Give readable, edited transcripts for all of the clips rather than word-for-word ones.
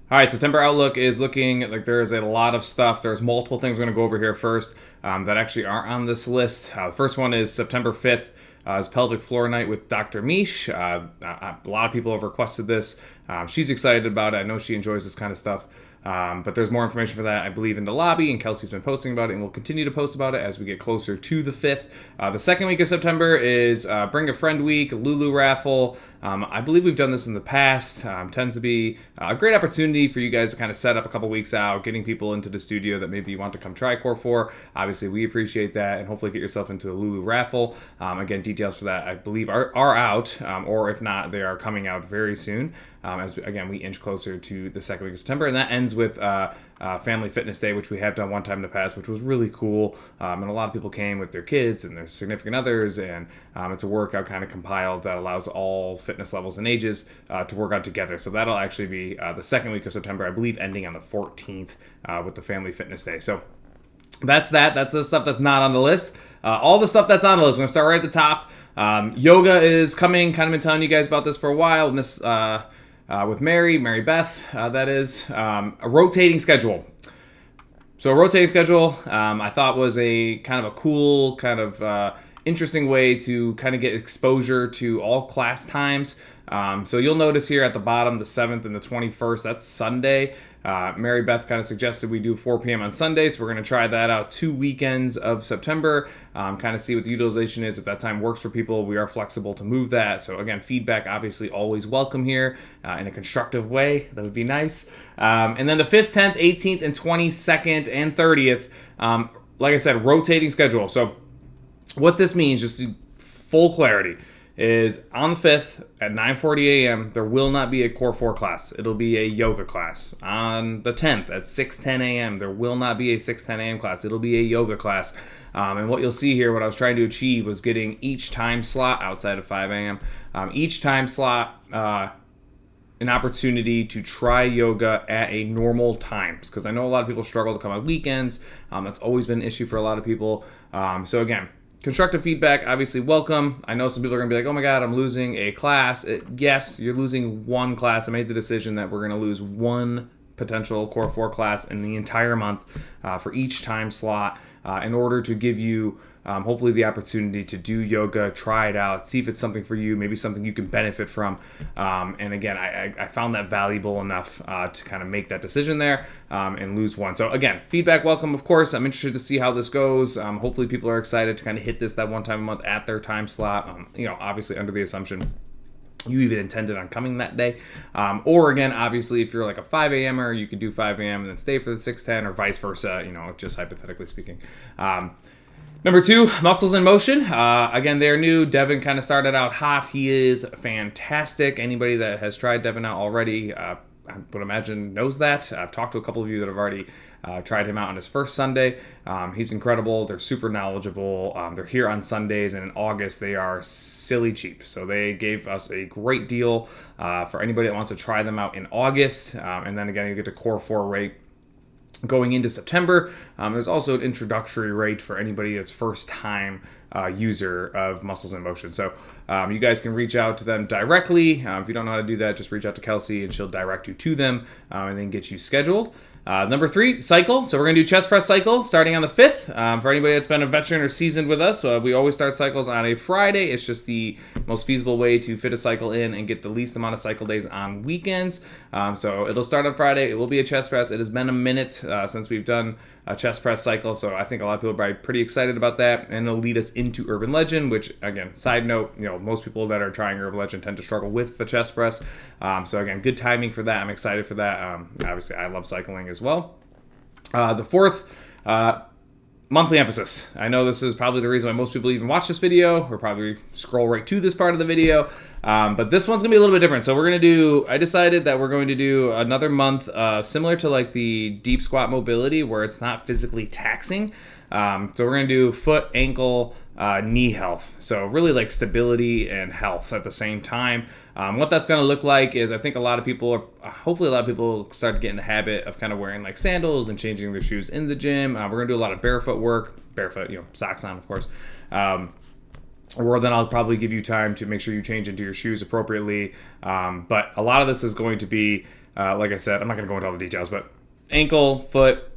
All right, September outlook is looking like there's a lot of stuff. There's multiple things we're going to go over here first that actually aren't on this list. The first one is September 5th. Is pelvic floor night with Dr. Mish. A lot of people have requested this. She's excited about it. I know she enjoys this kind of stuff. But there's more information for that, I believe, in the lobby, and Kelsey's been posting about it, and we'll continue to post about it as we get closer to the 5th. The second week of September is Bring a Friend Week, Lulu Raffle. I believe we've done this in the past. Tends to be a great opportunity for you guys to kind of set up a couple weeks out, getting people into the studio that maybe you want to come try Cor4. Obviously, we appreciate that, and hopefully get yourself into a Lulu Raffle. Again, details for that, I believe, are out, or if not, they are coming out very soon. Again, we inch closer to the second week of September, and that ends with Family Fitness Day, which we have done one time in the past, which was really cool. And a lot of people came with their kids and their significant others, and it's a workout kind of compiled that allows all fitness levels and ages to work out together. So that'll actually be the second week of September, I believe, ending on the 14th with the Family Fitness Day. So that's that. That's the stuff that's not on the list. All the stuff that's on the list, we're going to start right at the top. Yoga is coming. Kind of been telling you guys about this for a while. With Mary Beth, that is, a rotating schedule. So a rotating schedule, I thought was a kind of a cool, kind of interesting way to kind of get exposure to all class times. So you'll notice here at the bottom, the 7th and the 21st, that's Sunday. Mary Beth kind of suggested we do 4 p.m. on Sunday, so we're going to try that out 2 weekends of September, kind of see what the utilization is. If that time works for people, we are flexible to move that. So again, feedback obviously always welcome here in a constructive way. That would be nice. And then the 5th, 10th, 18th, and 22nd and 30th, like I said, rotating schedule. So what this means, just to full clarity, is on the 5th at 9:40 a.m. there will not be a Cor4 class. It'll be a yoga class. On the 10th at 6:10 a.m. there will not be a 6:10 a.m. class. It'll be a yoga class. And what you'll see here, what I was trying to achieve was getting each time slot outside of 5 a.m. Each time slot an opportunity to try yoga at a normal time, because I know a lot of people struggle to come on weekends. That's always been an issue for a lot of people. So again, constructive feedback, obviously welcome. I know some people are going to be like, oh my God, I'm losing a class. Yes, you're losing one class. I made the decision that we're going to lose one potential Cor4 class in the entire month for each time slot in order to give you hopefully the opportunity to do yoga, try it out, see if it's something for you, maybe something you can benefit from. And again, I found that valuable enough to kind of make that decision there and lose one. So again, feedback welcome, of course. I'm interested to see how this goes. Hopefully people are excited to kind of hit this that one time a month at their time slot, obviously under the assumption you even intended on coming that day. Or again, obviously, if you're like a 5 a.m.er, you could do 5 a.m. and then stay for the 6:10 or vice versa, just hypothetically speaking. Number 2, Muscles in Motion. Again, they're new. Devin kind of started out hot. He is fantastic. Anybody that has tried Devin out already, I would imagine, knows that. I've talked to a couple of you that have already tried him out on his first Sunday. He's incredible. They're super knowledgeable. They're here on Sundays, and in August, they are silly cheap. So they gave us a great deal for anybody that wants to try them out in August. And then again, you get the Cor4 rate going into September. There's also an introductory rate for anybody that's first time user of Muscles in Motion. So you guys can reach out to them directly. If you don't know how to do that, just reach out to Kelsey and she'll direct you to them and then get you scheduled. Number 3, cycle. So we're going to do chest press cycle starting on the 5th. For anybody that's been a veteran or seasoned with us, we always start cycles on a Friday. It's just the most feasible way to fit a cycle in and get the least amount of cycle days on weekends. So it'll start on Friday. It will be a chest press. It has been a minute since we've done a chest press cycle, so I think a lot of people are probably pretty excited about that, and it'll lead us into Urban Legend, which, again, side note, most people that are trying Urban Legend tend to struggle with the chest press. So again, good timing for that. I'm excited for that. Obviously, I love cycling as well. The 4th, monthly emphasis. I know this is probably the reason why most people even watch this video, or probably scroll right to this part of the video, but this one's going to be a little bit different. So I decided that we're going to do another month similar to like the deep squat mobility, where it's not physically taxing. So we're going to do foot, ankle, knee health. So really like stability and health at the same time. What that's going to look like is, I think hopefully a lot of people start to get in the habit of kind of wearing like sandals and changing their shoes in the gym. We're going to do a lot of barefoot work, socks on, of course. Or then I'll probably give you time to make sure you change into your shoes appropriately. But a lot of this is going to be Like I said, I'm not going to go into all the details, but ankle, foot,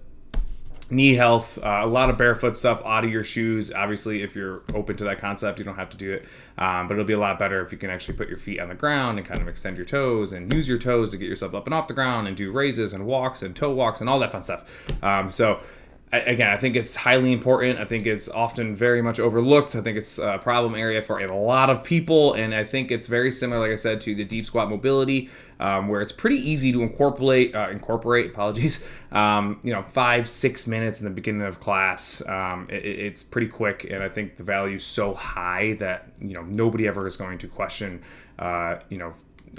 knee health, a lot of barefoot stuff out of your shoes. Obviously, if you're open to that concept, you don't have to do it, but it'll be a lot better if you can actually put your feet on the ground and kind of extend your toes and use your toes to get yourself up and off the ground and do raises and walks and toe walks and all that fun stuff. Again, I think it's highly important. I think it's often very much overlooked. I think it's a problem area for a lot of people, and I think it's very similar, like I said, to the deep squat mobility, where it's pretty easy to incorporate. Apologies. 5-6 minutes in the beginning of class. It's pretty quick, and I think the value is so high that nobody ever is going to question.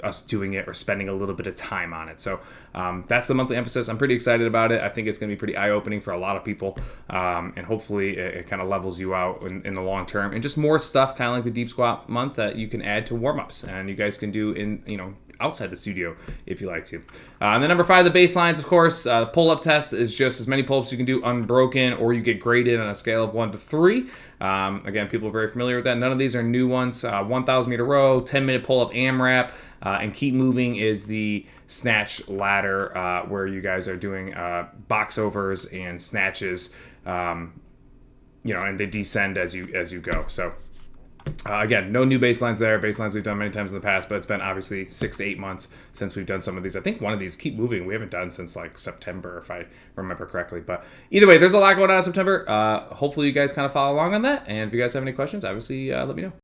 Us doing it or spending a little bit of time on it. So that's the monthly emphasis. I'm pretty excited about it. I think it's going to be pretty eye-opening for a lot of people, and hopefully it kind of levels you out in the long term. And just more stuff, kind of like the deep squat month, that you can add to warm-ups and you guys can do in outside the studio if you like to. And then number 5, the baselines, of course. Pull-up test is just as many pull-ups you can do unbroken, or you get graded on a scale of 1 to 3. Again, people are very familiar with that. None of these are new ones. 1,000 meter row, 10-minute pull-up AMRAP, and keep moving is the snatch ladder, where you guys are doing box overs and snatches, and they descend as you go. So again, no new baselines there. Baselines we've done many times in the past, but it's been obviously 6 to 8 months since we've done some of these. I think one of these, keep moving, we haven't done since like September, if I remember correctly. But either way, there's a lot going on in September. Hopefully you guys kind of follow along on that. And if you guys have any questions, obviously let me know.